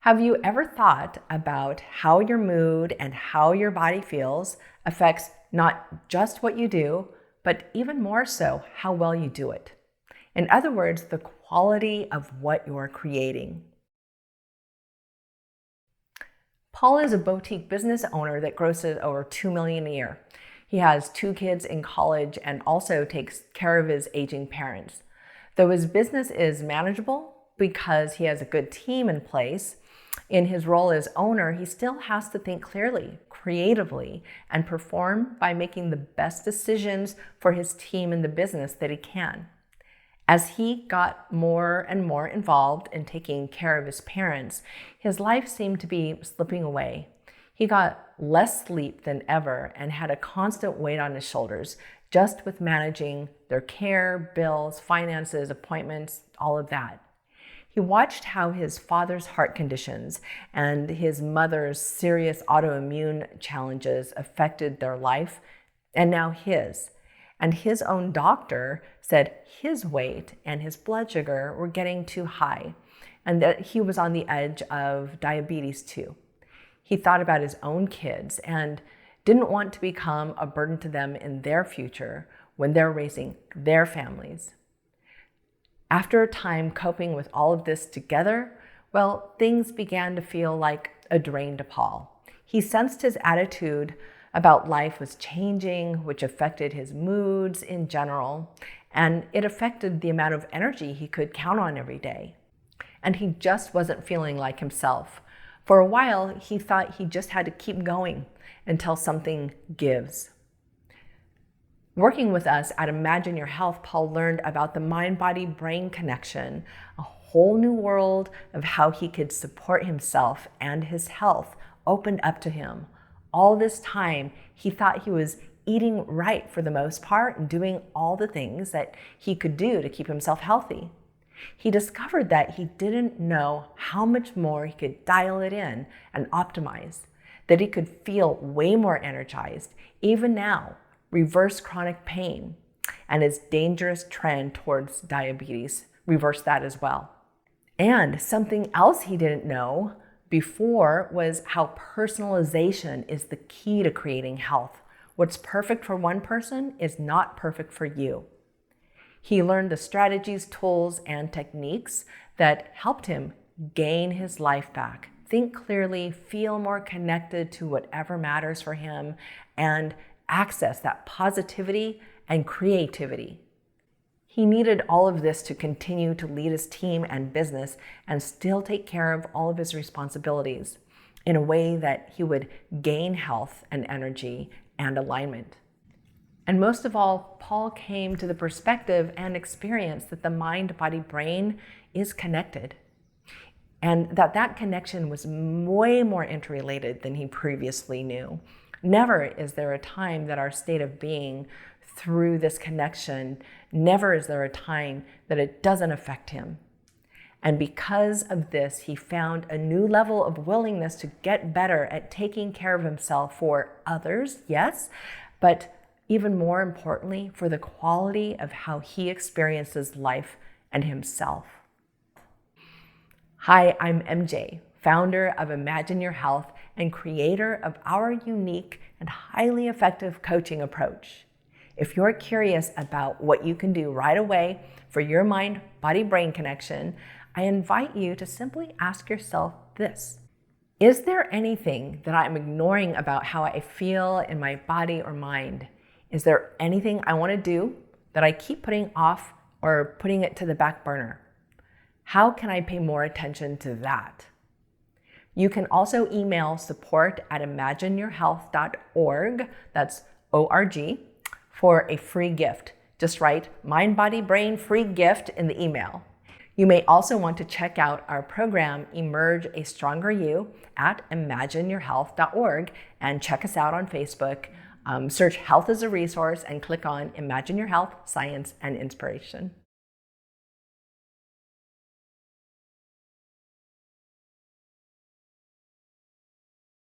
Have you ever thought about how your mood and how your body feels affects not just what you do, but even more so, how well you do it? In other words, the quality of what you're creating. Paul is a boutique business owner that grosses over $2 million a year. He has 2 kids in college and also takes care of his aging parents. Though his business is manageable because he has a good team in place, in his role as owner, he still has to think clearly, creatively, and perform by making the best decisions for his team and the business that he can. As he got more and more involved in taking care of his parents, his life seemed to be slipping away. He got less sleep than ever and had a constant weight on his shoulders, just with managing their care, bills, finances, appointments, all of that. He watched how his father's heart conditions and his mother's serious autoimmune challenges affected their life, and now his. And his own doctor said his weight and his blood sugar were getting too high, and that he was on the edge of diabetes too. He thought about his own kids and didn't want to become a burden to them in their future when they're raising their families. After a time coping with all of this together, well, things began to feel like a drain to Paul. He sensed his attitude about life was changing, which affected his moods in general, and it affected the amount of energy he could count on every day. And he just wasn't feeling like himself. For a while, he thought he just had to keep going until something gives. Working with us at Imagine Your Health, Paul learned about the mind-body-brain connection, a whole new world of how he could support himself and his health opened up to him. All this time, he thought he was eating right for the most part and doing all the things that he could do to keep himself healthy. He discovered that he didn't know how much more he could dial it in and optimize, that he could feel way more energized, even now, reverse chronic pain, and his dangerous trend towards diabetes, reverse that as well. And something else he didn't know before was how personalization is the key to creating health. What's perfect for one person is not perfect for you. He learned the strategies, tools, and techniques that helped him gain his life back, think clearly, feel more connected to whatever matters for him, and access that positivity and creativity. He needed all of this to continue to lead his team and business and still take care of all of his responsibilities in a way that he would gain health and energy and alignment. And most of all, Paul came to the perspective and experience that the mind, body, brain is connected, and that connection was way more interrelated than he previously knew. Never is there a time that our state of being through this connection, never is there a time that it doesn't affect him. And because of this, he found a new level of willingness to get better at taking care of himself for others, yes, but even more importantly, for the quality of how he experiences life and himself. Hi, I'm MJ, founder of Imagine Your Health and creator of our unique and highly effective coaching approach. If you're curious about what you can do right away for your mind, body, brain connection, I invite you to simply ask yourself this: is there anything that I'm ignoring about how I feel in my body or mind? Is there anything I want to do that I keep putting off or putting it to the back burner? How can I pay more attention to that? You can also email support@imagineyourhealth.org, that's ORG, for a free gift. Just write Mind, Body, Brain free gift in the email. You may also want to check out our program, Emerge a Stronger You, at imagineyourhealth.org, and check us out on Facebook. Search Health as a Resource and click on Imagine Your Health, Science, and Inspiration.